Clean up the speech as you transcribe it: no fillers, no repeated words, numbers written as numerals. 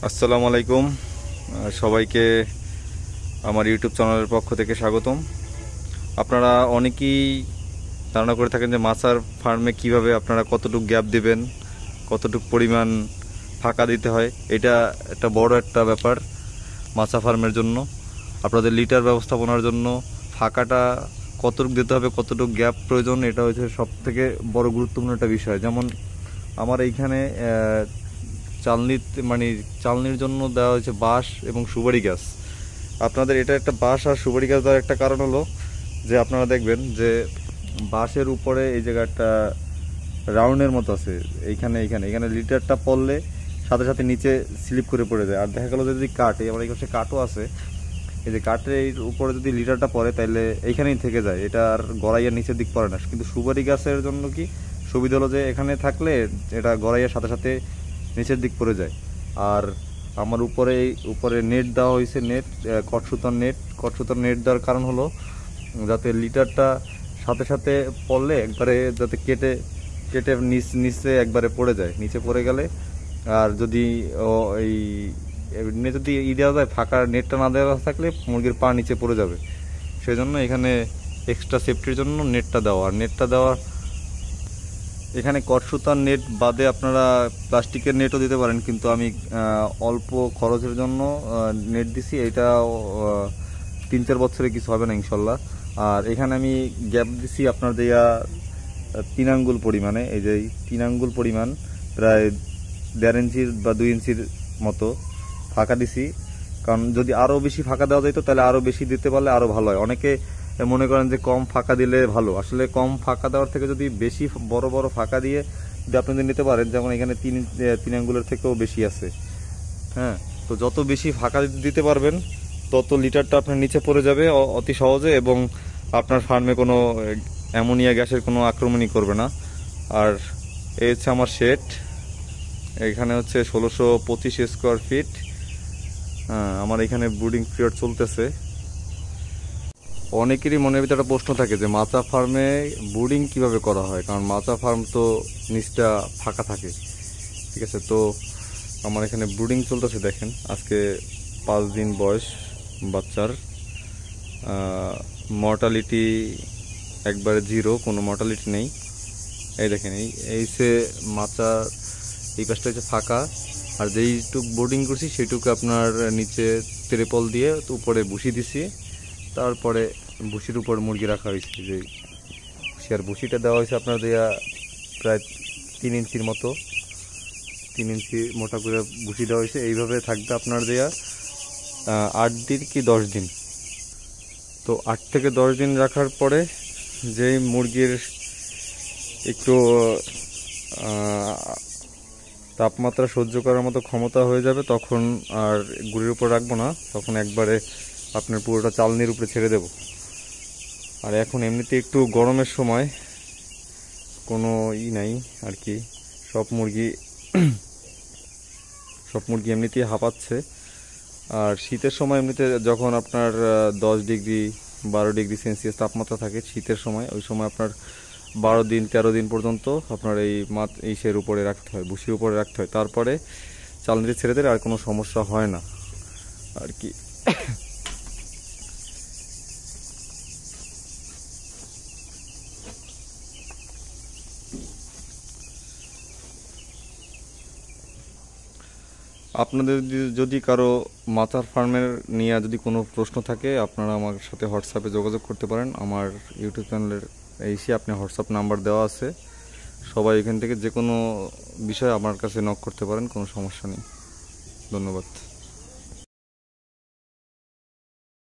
আসসালামু আলাইকুম সবাইকে আমার ইউটিউব চ্যানেলের পক্ষ থেকে স্বাগতম। আপনারা অনেকেই ধারণা করে থাকেন যে মাছার ফার্মে কিভাবে আপনারা কতটুকু গ্যাপ দিবেন, কতটুকু পরিমাণ ফাঁকা দিতে হয়। এটা একটা বড় একটা ব্যাপার মাছা ফার্মের জন্য। আপনাদের লিটার ব্যবস্থাপনার জন্য ফাঁকাটা কতটুকু দিতে হবে, কতটুকু গ্যাপ প্রয়োজন, এটা হচ্ছে সবথেকে বড় গুরুত্বপূর্ণ একটা বিষয়। যেমন আমার এইখানে চালনির জন্য দেওয়া হয়েছে বাঁশ এবং সুপারি গাছ। আপনাদের এটা একটা বাঁশ আর সুপারি গাছ দেওয়ার একটা কারণ হলো যে আপনারা দেখবেন যে বাঁশের উপরে এই জায়গাটা রাউন্ডের মতো আছে, এইখানে লিটারটা পড়লে সাথে সাথে নিচে স্লিপ করে পড়ে যায়। আর দেখা গেল যদি কাটে, আমার এই পাশে কাটও আছে, এই যে কাঠের উপরে যদি লিটারটা পড়ে তাহলে এইখানেই থেকে যায়, এটা আর গড়াইয়ের নিচের দিক পড়ে না। কিন্তু সুপারি গাছের জন্য কি সুবিধা হলো যে এখানে থাকলে এটা গড়াইয়ের সাথে সাথে নিচের দিক পড়ে যায়। আর আমার উপরে নেট দেওয়া হয়েছে, কটসুতার নেট দেওয়ার কারণ হলো যাতে লিটারটা সাথে সাথে পড়লে একবারে যাতে কেটে কেটে নিচে একবারে পড়ে যায়, নিচে পড়ে গেলে আর যদি যদি দেওয়া যায়, ফাঁকা নেটটা না দেওয়া থাকলে মুরগির পা নিচে পড়ে যাবে। সেই জন্য এখানে এক্সট্রা সেফটির জন্য নেটটা দেওয়া। আর নেটটা দেওয়ার এখানে কটসুতার নেট বাদে আপনারা প্লাস্টিকের নেটও দিতে পারেন, কিন্তু আমি অল্প খরচের জন্য নেট দিছি। এটা 3-4 বছরে কিছু হবে না ইনশাল্লাহ। আর এখানে আমি গ্যাপ দিছি আপনার দেয়া 3 আঙ্গুল পরিমাণে, এই যে 3 আঙ্গুল পরিমাণ, প্রায় 1.5 ইঞ্চির বা 2 ইঞ্চির মতো ফাঁকা দিছি। কারণ যদি আরও বেশি ফাঁকা দেওয়া যেত তাহলে আরও বেশি দিতে পারলে আরও ভালো হয়। অনেকে মনে করেন যে কম ফাঁকা দিলে ভালো, আসলে কম ফাঁকা দেওয়ার থেকে যদি বেশি বড় বড় ফাঁকা দিয়ে যদি আপনি নিতে পারেন, যেমন এখানে 3 আঙ্গুলের থেকেও বেশি আছে, হ্যাঁ, তো যত বেশি ফাঁকা দিতে পারবেন তত লিটারটা আপনার নিচে পড়ে যাবে অতি সহজে, এবং আপনার ফার্মে কোনো অ্যামোনিয়া গ্যাসের কোনো আক্রমণই করবে না। আর এই হচ্ছে আমার শেড, এখানে হচ্ছে 1625 স্কোয়ার ফিট। আমার এখানে ব্রুডিং পিরিয়ড চলতেছে। অনেকেরই মনের ভিতরে একটা প্রশ্ন থাকে যে মাছা ফার্মে ব্রুডিং কিভাবে করা হয়, কারণ মাছা ফার্ম তো নিচটা ফাঁকা থাকে, ঠিক আছে। তো আমার এখানে ব্রুডিং চলতেছে, দেখেন আজকে 5 দিন বয়স বাচ্চার। মর্টালিটি একবারে 0, কোনো মর্টালিটি নেই। এই দেখেন এই সে মাছা, এই পাশটা হচ্ছে ফাঁকা, আর যেইটুক বোর্ডিং করছি সেইটুকু আপনার নিচে তেরেপল দিয়ে উপরে ভুসি দিছি, তারপরে ভুসির উপর মুরগি রাখা হয়েছে। যে ভুসি আর ভুসিটা দেওয়া হয়েছে আপনার দেয়া প্রায় 3 ইঞ্চির মতো, 3 ইঞ্চি মোটা করে ভুসি দেওয়া হয়েছে। এইভাবে থাকবে আপনার দেয়া 8 দিন কি 10 দিন। তো 8 থেকে 10 দিন রাখার পরে যেই মুরগির একটু তাপমাত্রা সহ্য করার মতো ক্ষমতা হয়ে যাবে, তখন আর গুঁড়ির উপর রাখবো না, তখন একবারে আপনার পুরোটা চালনির উপরে ছেড়ে দেব। আর এখন এমনিতে একটু গরমের সময়, কোনো নাই আর কি, সব মুরগি এমনিতেই হাঁপাচ্ছে। আর শীতের সময় এমনিতে যখন আপনার 10 ডিগ্রি 12 ডিগ্রি সেলসিয়াস তাপমাত্রা থাকে শীতের সময়, ওই সময় আপনার 12 দিন 13 দিন পর্যন্ত আপনার এই ইসের উপরে রাখতে হয়, ভুসির উপরে রাখতে হয়, তারপরে চালনিতে ছেড়ে দিলে আর কোনো সমস্যা হয় না আর কি। আপনাদের যদি কারো মাছার ফার্মের নিয়ে যদি কোনো প্রশ্ন থাকে, আপনারা আমার সাথে হোয়াটসঅ্যাপে যোগাযোগ করতে পারেন। আমার ইউটিউব চ্যানেলের এসে আপনি হোয়াটসঅ্যাপ নাম্বার দেওয়া আছে, সবাই এখান থেকে যে কোনো বিষয়ে আমার কাছে নক করতে পারেন, কোনো সমস্যা নেই। ধন্যবাদ।